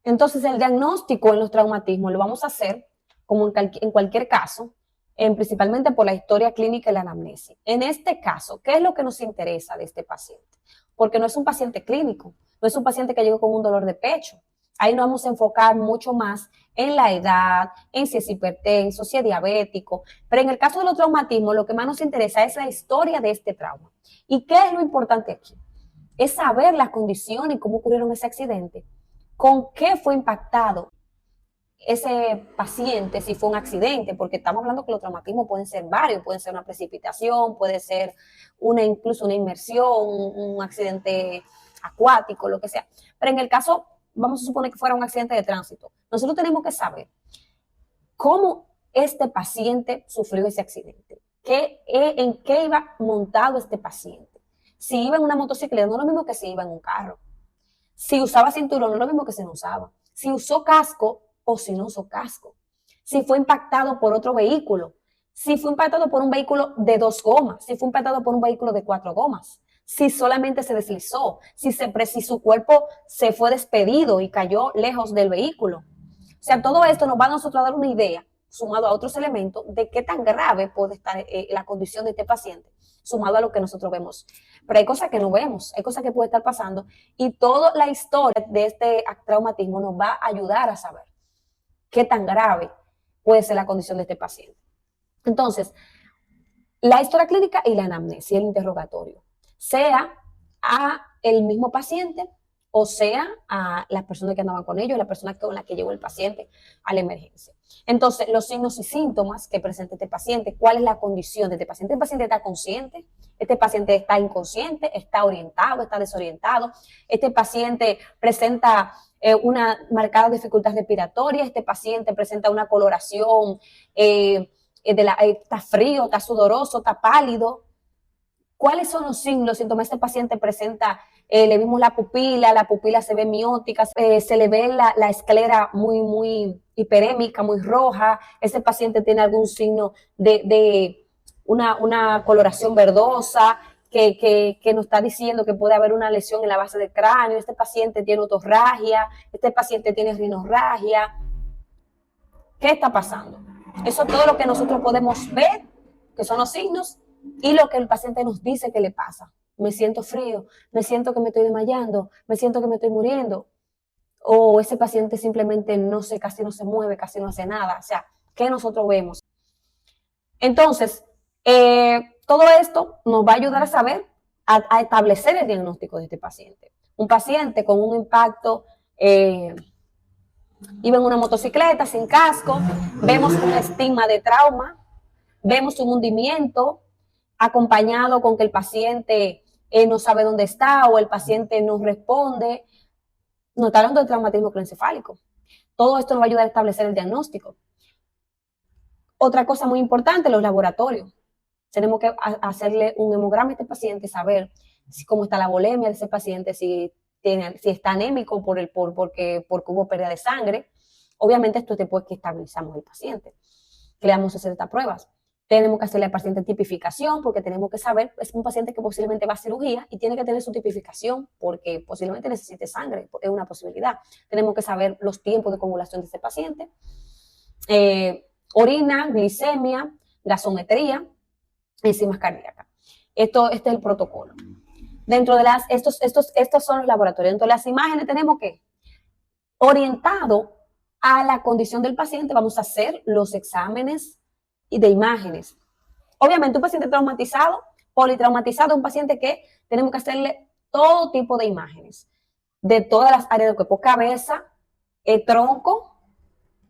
Entonces, el diagnóstico en los traumatismos lo vamos a hacer, como en cualquier caso, principalmente por la historia clínica y la anamnesis. En este caso, ¿qué es lo que nos interesa de este paciente? Porque no es un paciente clínico, no es un paciente que llegó con un dolor de pecho. Ahí nos vamos a enfocar mucho más en la edad, en si es hipertenso, si es diabético. Pero en el caso de los traumatismos, lo que más nos interesa es la historia de este trauma. ¿Y qué es lo importante aquí? Es saber las condiciones y cómo ocurrieron ese accidente, con qué fue impactado ese paciente, si fue un accidente, porque estamos hablando que los traumatismos pueden ser varios, pueden ser una precipitación, puede ser incluso una inmersión, un accidente acuático, lo que sea. Pero en el caso, vamos a suponer que fuera un accidente de tránsito, nosotros tenemos que saber cómo este paciente sufrió ese accidente, en qué iba montado este paciente. Si iba en una motocicleta, no es lo mismo que si iba en un carro. Si usaba cinturón, no es lo mismo que si no usaba. Si usó casco o si no usó casco. Si fue impactado por otro vehículo. Si fue impactado por un vehículo de 2 gomas. Si fue impactado por un vehículo de 4 gomas. Si solamente se deslizó. Si su cuerpo se fue despedido y cayó lejos del vehículo. O sea, todo esto nos va a nosotros a dar una idea, sumado a otros elementos, de qué tan grave puede estar la condición de este paciente, sumado a lo que nosotros vemos. Pero hay cosas que no vemos, hay cosas que pueden estar pasando y toda la historia de este traumatismo nos va a ayudar a saber qué tan grave puede ser la condición de este paciente. Entonces, la historia clínica y la anamnesis, el interrogatorio, sea a el mismo paciente o sea a las personas que andaban con ellos, la persona con la que llegó el paciente a la emergencia. Entonces, los signos y síntomas que presenta este paciente, cuál es la condición de este paciente. ¿Este paciente está consciente? ¿Este paciente está inconsciente? ¿Está orientado? ¿Está desorientado? ¿Este paciente presenta una marcada dificultad respiratoria? ¿Este paciente presenta una coloración está frío, está sudoroso, está pálido? ¿Cuáles son los signos, los síntomas? Este paciente presenta, le vimos la pupila se ve miótica, se le ve la esclera muy hiperémica, muy roja. Ese paciente tiene algún signo de una coloración verdosa, que nos está diciendo que puede haber una lesión en la base del cráneo. Este paciente tiene otorragia, este paciente tiene rinorragia. ¿Qué está pasando? Eso es todo lo que nosotros podemos ver, que son los signos, y lo que el paciente nos dice que le pasa. Me siento frío, me siento que me estoy desmayando, me siento que me estoy muriendo. O ese paciente simplemente no sé, casi no se mueve, casi no hace nada. O sea, ¿qué nosotros vemos? Entonces, todo esto nos va a ayudar a saber, a establecer el diagnóstico de este paciente. Un paciente con un impacto iba en una motocicleta sin casco, vemos un estigma de trauma, vemos un hundimiento acompañado con que el paciente no sabe dónde está o el paciente no responde. No está hablando de traumatismo craneoencefálico. Todo esto nos va a ayudar a establecer el diagnóstico. Otra cosa muy importante, los laboratorios. Tenemos que hacerle un hemograma a este paciente, saber cómo está la volemia de ese paciente, si está anémico porque hubo pérdida de sangre. Obviamente esto es después que estabilizamos el paciente, que le damos a hacer estas pruebas. Tenemos que hacerle al paciente tipificación porque tenemos que saber, es un paciente que posiblemente va a cirugía y tiene que tener su tipificación porque posiblemente necesite sangre, es una posibilidad. Tenemos que saber los tiempos de coagulación de este paciente, orina, glicemia, gasometría, enzimas cardíacas. Este es el protocolo. Dentro de estos son los laboratorios. Dentro de las imágenes tenemos que, orientado a la condición del paciente, vamos a hacer los exámenes de imágenes. Obviamente un paciente traumatizado, politraumatizado, un paciente que tenemos que hacerle todo tipo de imágenes, de todas las áreas del cuerpo, cabeza, tronco,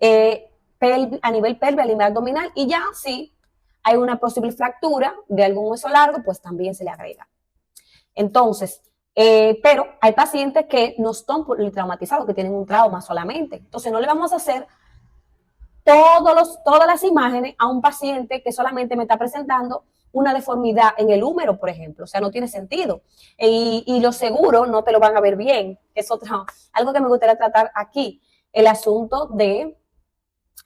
a nivel pelve, a nivel abdominal, y ya si hay una posible fractura de algún hueso largo, pues también se le agrega. Entonces, pero hay pacientes que no están politraumatizados, que tienen un trauma solamente. Entonces, no le vamos a hacer todas las imágenes a un paciente que solamente me está presentando una deformidad en el húmero, por ejemplo. O sea, no tiene sentido. Y los seguros no te lo van a ver bien. Es algo que me gustaría tratar aquí. El asunto de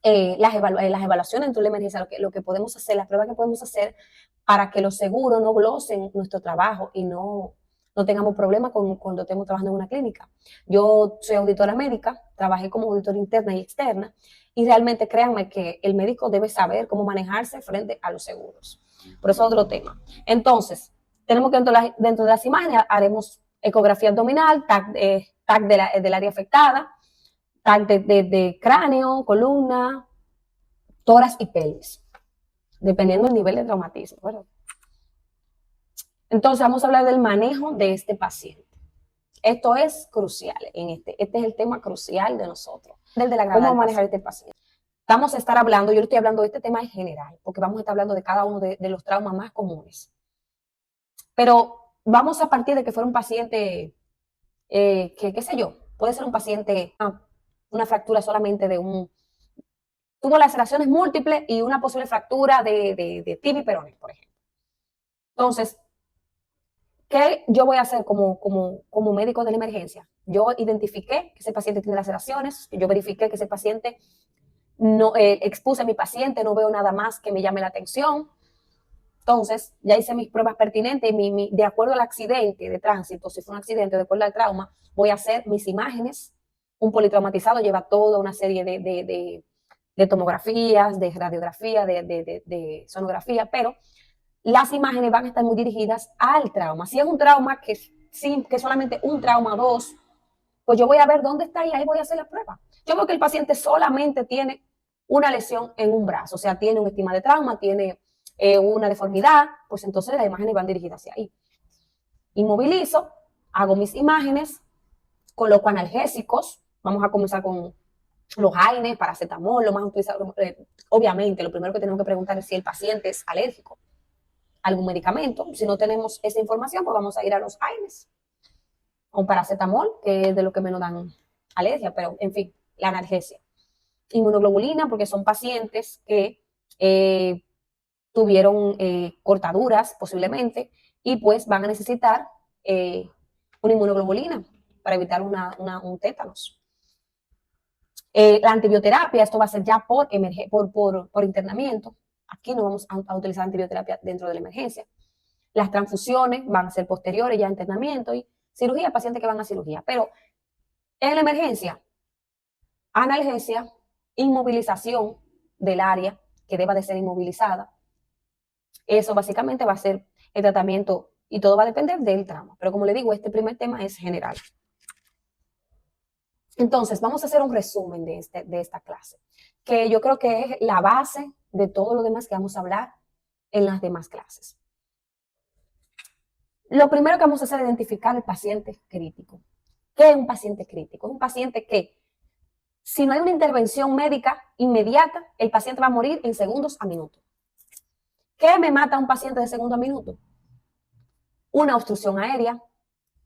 las evaluaciones dentro de la emergencia, lo que podemos hacer, las pruebas que podemos hacer para que los seguros no glosen nuestro trabajo y no no tengamos problemas cuando estemos trabajando en una clínica. Yo soy auditora médica, trabajé como auditora interna y externa, y realmente créanme que el médico debe saber cómo manejarse frente a los seguros. Por eso es otro tema. Entonces, tenemos que dentro de las imágenes haremos ecografía abdominal, TAC del área afectada, TAC de cráneo, columna, tórax y pelvis, dependiendo del nivel de traumatismo, ¿verdad? Entonces vamos a hablar del manejo de este paciente. Esto es crucial este es el tema crucial de nosotros, cómo manejar este paciente. Vamos a estar hablando, yo estoy hablando de este tema en general, porque vamos a estar hablando de cada uno de los traumas más comunes. Pero vamos a partir de que fuera un paciente, qué sé yo, puede ser un paciente, una fractura solamente tuvo laceraciones múltiples y una posible fractura de tibia y peroné, por ejemplo. Entonces, ¿qué yo voy a hacer como médico de la emergencia? Yo identifiqué que ese paciente tiene laceraciones, yo verifiqué que ese paciente no expuse a mi paciente, no veo nada más que me llame la atención. Entonces, ya hice mis pruebas pertinentes y de acuerdo al accidente de tránsito, si fue un accidente, de acuerdo al trauma, voy a hacer mis imágenes. Un politraumatizado lleva toda una serie de tomografías, de radiografía, de sonografía, pero las imágenes van a estar muy dirigidas al trauma. Si es un trauma que solamente un trauma 2, pues yo voy a ver dónde está y ahí voy a hacer la prueba. Yo veo que el paciente solamente tiene una lesión en un brazo, o sea, tiene un estigma de trauma, tiene una deformidad, pues entonces las imágenes van dirigidas hacia ahí. Inmovilizo, hago mis imágenes, coloco analgésicos, vamos a comenzar con los AINES, paracetamol, lo más utilizado. Obviamente, lo primero que tenemos que preguntar es si el paciente es alérgico a algún medicamento. Si no tenemos esa información, pues vamos a ir a los AINES, a un paracetamol, que es de lo que menos dan alergia, pero en fin, la analgesia. Inmunoglobulina, porque son pacientes que tuvieron cortaduras posiblemente y pues van a necesitar una inmunoglobulina para evitar un tétanos. La antibioterapia, esto va a ser ya por internamiento. Aquí no vamos a utilizar antibioterapia dentro de la emergencia. Las transfusiones van a ser posteriores ya a internamiento y cirugía, pacientes que van a cirugía. Pero en la emergencia, analgesia, inmovilización del área que deba de ser inmovilizada. Eso básicamente va a ser el tratamiento y todo va a depender del trauma. Pero como le digo, este primer tema es general. Entonces, vamos a hacer un resumen de esta clase, que yo creo que es la base de todo lo demás que vamos a hablar en las demás clases. Lo primero que vamos a hacer es identificar el paciente crítico. ¿Qué es un paciente crítico? Es un paciente que, si no hay una intervención médica inmediata, el paciente va a morir en segundos a minutos. ¿Qué me mata a un paciente de segundo a minuto? Una obstrucción aérea,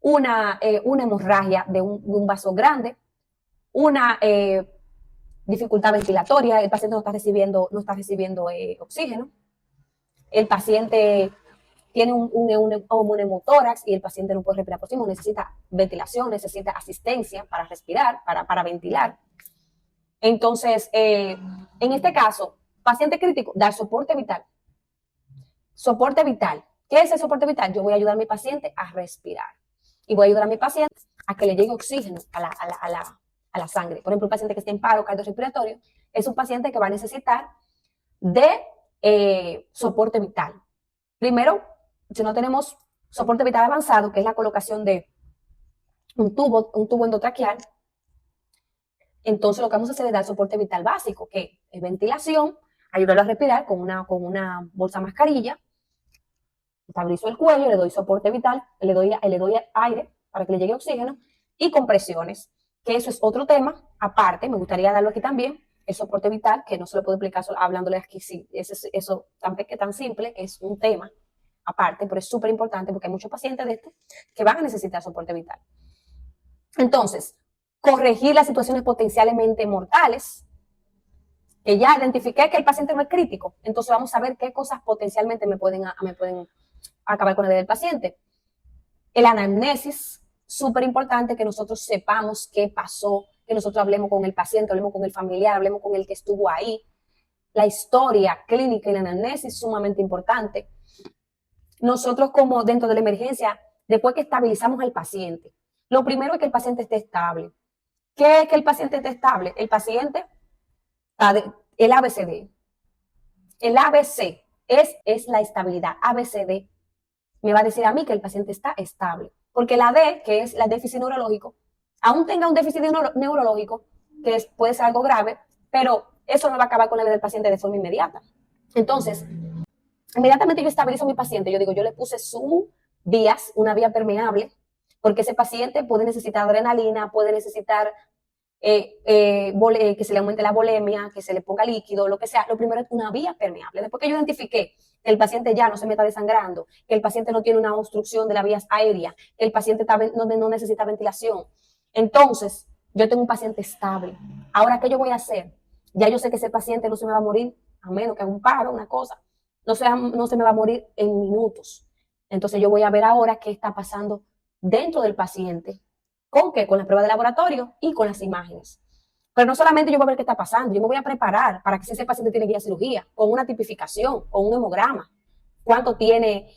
una hemorragia de un vaso grande, una dificultad ventilatoria, el paciente no está recibiendo oxígeno, el paciente tiene un neumotórax y el paciente no puede respirar por sí mismo, necesita ventilación, necesita asistencia para respirar, para ventilar. Entonces, en este caso, paciente crítico, dar soporte vital. Soporte vital. ¿Qué es el soporte vital? Yo voy a ayudar a mi paciente a respirar y voy a ayudar a mi paciente a que le llegue oxígeno a la sangre. Por ejemplo, un paciente que esté en paro cardiorrespiratorio es un paciente que va a necesitar de soporte vital. Primero, si no tenemos soporte vital avanzado, que es la colocación de un tubo endotraqueal, entonces lo que vamos a hacer es dar soporte vital básico, que es ventilación, ayudarlo a respirar con una bolsa mascarilla, estabilizo el cuello, le doy soporte vital, le doy aire para que le llegue oxígeno y compresiones, que eso es otro tema aparte, me gustaría darlo aquí también, el soporte vital, que no se lo puedo explicar hablándole aquí, sí, eso tan simple, es un tema aparte, pero es súper importante porque hay muchos pacientes de estos que van a necesitar soporte vital. Entonces, corregir las situaciones potencialmente mortales, que ya identifiqué que el paciente no es crítico, entonces vamos a ver qué cosas potencialmente me pueden acabar con la vida del paciente. El anamnesis, súper importante que nosotros sepamos qué pasó, que nosotros hablemos con el paciente, hablemos con el familiar, hablemos con el que estuvo ahí. La historia clínica y la anamnesis, sumamente importante. Nosotros como dentro de la emergencia después que estabilizamos al paciente, lo primero es que el paciente esté estable. ¿Qué es que el paciente esté estable? El paciente, el ABCD. El ABC es la estabilidad. ABCD me va a decir a mí que el paciente está estable. Porque la D, que es el déficit neurológico, aún tenga un déficit neurológico, que puede ser algo grave, pero eso no va a acabar con la vida del paciente de forma inmediata. Entonces, inmediatamente yo estabilizo a mi paciente, yo digo, yo le puse una vía permeable, porque ese paciente puede necesitar adrenalina, puede necesitar que se le aumente la volemia, que se le ponga líquido, lo que sea. Lo primero es una vía permeable. Después que yo identifiqué que el paciente ya no se me está desangrando, que el paciente no tiene una obstrucción de las vías aéreas, que el paciente no necesita ventilación, entonces yo tengo un paciente estable. Ahora, ¿qué yo voy a hacer? Ya yo sé que ese paciente no se me va a morir, a menos que haga un paro, una cosa. No se me va a morir en minutos. Entonces yo voy a ver ahora qué está pasando dentro del paciente. ¿Con qué? Con las pruebas de laboratorio y con las imágenes. Pero no solamente yo voy a ver qué está pasando, yo me voy a preparar para que si ese paciente tiene que ir a cirugía, con una tipificación, con un hemograma, cuánto tiene,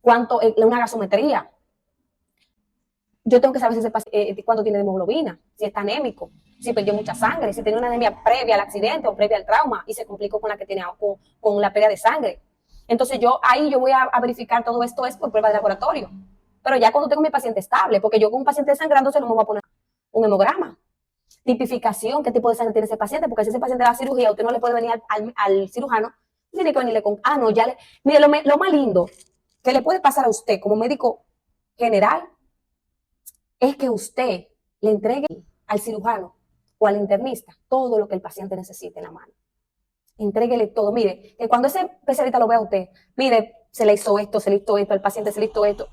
una gasometría. Yo tengo que saber si ese paciente, cuánto tiene de hemoglobina, si está anémico, si perdió mucha sangre, si tiene una anemia previa al accidente o previa al trauma y se complicó con la que tiene con la pérdida de sangre. Entonces ahí yo voy a verificar todo esto es por prueba de laboratorio. Pero ya cuando tengo mi paciente estable, porque yo con un paciente desangrándose no me voy a poner un hemograma. Tipificación, qué tipo de sangre tiene ese paciente, porque si ese paciente va a cirugía, usted no le puede venir al cirujano, tiene que venirle con, no, mire, lo más lindo que le puede pasar a usted como médico general es que usted le entregue al cirujano o al internista todo lo que el paciente necesite en la mano. Entréguele todo. Mire, que cuando ese especialista lo vea a usted, mire, se le hizo esto, al paciente se le hizo esto,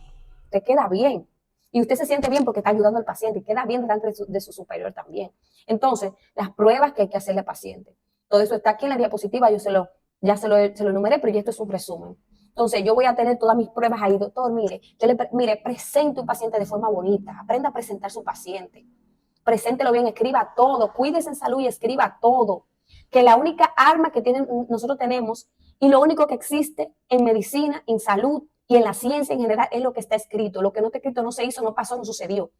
te queda bien. Y usted se siente bien porque está ayudando al paciente y queda bien delante de su superior también. Entonces, las pruebas que hay que hacerle al paciente. Todo eso está aquí en la diapositiva, ya se lo enumeré, pero ya esto es un resumen. Entonces, yo voy a tener todas mis pruebas ahí, doctor, mire, presente un paciente de forma bonita, aprenda a presentar su paciente. Preséntelo bien, escriba todo, cuídese en salud y escriba todo. Que la única arma que nosotros tenemos y lo único que existe en medicina, en salud y en la ciencia en general es lo que está escrito. Lo que no está escrito no se hizo, no pasó, no sucedió.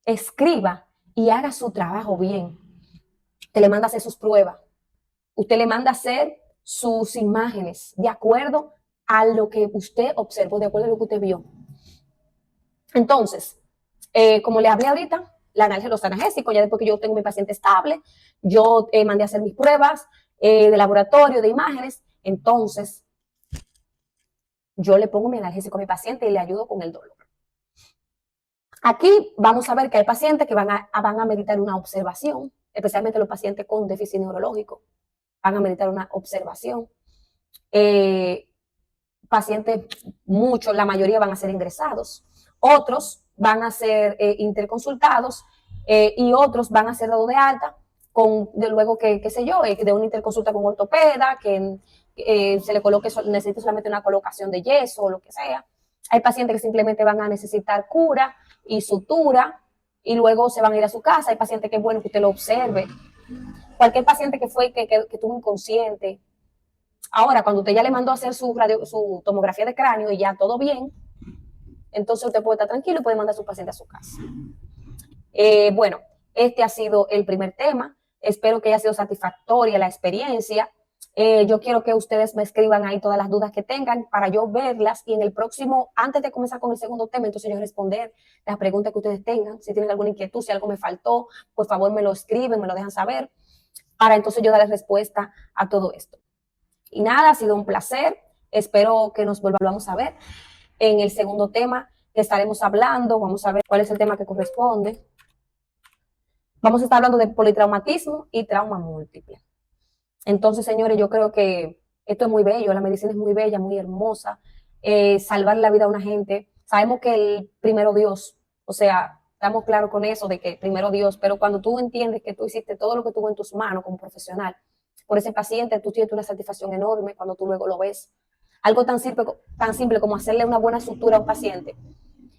Escriba y haga su trabajo bien. Usted le manda a hacer sus pruebas. Usted le manda a hacer sus imágenes de acuerdo a lo que usted observó, de acuerdo a lo que usted vio. Entonces, como le hablé ahorita, los analgésicos, ya después que yo tengo mi paciente estable, yo mandé a hacer mis pruebas de laboratorio, de imágenes, entonces yo le pongo mi analgésico a mi paciente y le ayudo con el dolor. Aquí vamos a ver que hay pacientes que van a meditar una observación, especialmente los pacientes con déficit neurológico, van a meditar una observación. Pacientes, muchos, la mayoría van a ser ingresados, otros van a ser interconsultados y otros van a ser dados de alta luego que, qué sé yo, de una interconsulta con ortopeda, que se le coloque, necesita solamente una colocación de yeso o lo que sea. Hay pacientes que simplemente van a necesitar cura y sutura y luego se van a ir a su casa. Hay pacientes que es bueno que usted lo observe. Cualquier paciente que tuvo inconsciente. Ahora, cuando usted ya le mandó a hacer su tomografía de cráneo y ya todo bien, entonces usted puede estar tranquilo y puede mandar a su paciente a su casa. Bueno, este ha sido el primer tema. Espero que haya sido satisfactoria la experiencia. Yo quiero que ustedes me escriban ahí todas las dudas que tengan para yo verlas y en el próximo, antes de comenzar con el segundo tema, entonces yo responder las preguntas que ustedes tengan. Si tienen alguna inquietud, si algo me faltó, por favor me lo escriben, me lo dejan saber, para entonces yo darles respuesta a todo esto. Y nada, ha sido un placer. Espero que nos volvamos a ver en el segundo tema que estaremos hablando. Vamos a ver cuál es el tema que corresponde. Vamos a estar hablando de politraumatismo y trauma múltiple. Entonces, señores, yo creo que esto es muy bello. La medicina es muy bella, muy hermosa. Salvar la vida a una gente. Sabemos que el primero Dios, o sea, estamos claros con eso de que primero Dios, pero cuando tú entiendes que tú hiciste todo lo que tuvo en tus manos como profesional, por ese paciente, tú tienes una satisfacción enorme cuando tú luego lo ves. Algo tan simple como hacerle una buena sutura a un paciente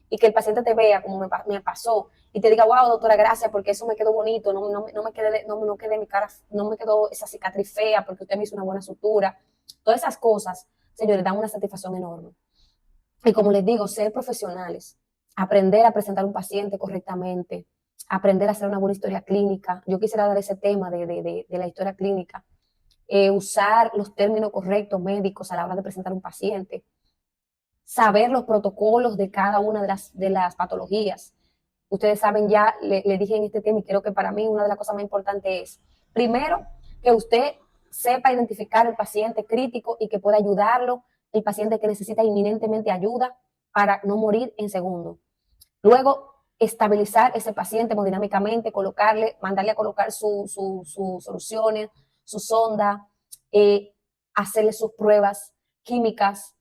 y que el paciente te vea como me pasó y te diga, wow, doctora, gracias, porque eso me quedó bonito, no quedé mi cara, no me quedó esa cicatriz fea porque usted me hizo una buena sutura. Todas esas cosas, señores, dan una satisfacción enorme. Y como les digo, ser profesionales, aprender a presentar un paciente correctamente, aprender a hacer una buena historia clínica. Yo quisiera dar ese tema de la historia clínica. Usar los términos correctos médicos a la hora de presentar un paciente, saber los protocolos de cada una de las patologías. Ustedes saben, ya le dije en este tema y creo que para mí una de las cosas más importantes es, primero, que usted sepa identificar el paciente crítico y que pueda ayudarlo, el paciente que necesita inminentemente ayuda para no morir en segundo. Luego, estabilizar ese paciente hemodinámicamente, mandarle a colocar sus soluciones, su sonda, hacerle sus pruebas químicas,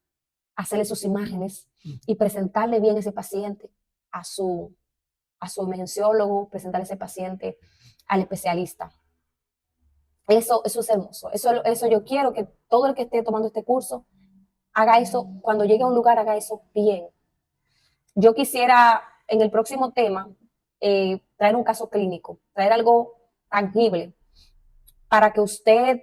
hacerle sus imágenes y presentarle bien ese paciente a su emergenciólogo, presentarle ese paciente al especialista. Eso es hermoso. Eso yo quiero que todo el que esté tomando este curso haga eso, cuando llegue a un lugar, haga eso bien. Yo quisiera en el próximo tema traer un caso clínico, traer algo tangible para que usted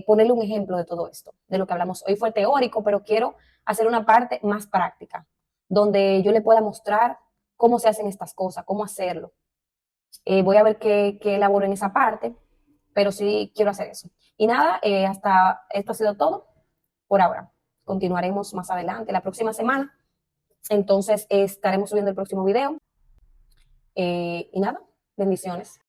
ponerle un ejemplo de todo esto, de lo que hablamos hoy. Fue teórico, pero quiero hacer una parte más práctica, donde yo le pueda mostrar cómo se hacen estas cosas, cómo hacerlo. Voy a ver qué elaboro en esa parte, pero sí quiero hacer eso. Y nada, hasta esto ha sido todo por ahora. Continuaremos más adelante, la próxima semana. Entonces estaremos subiendo el próximo video. Y nada, bendiciones.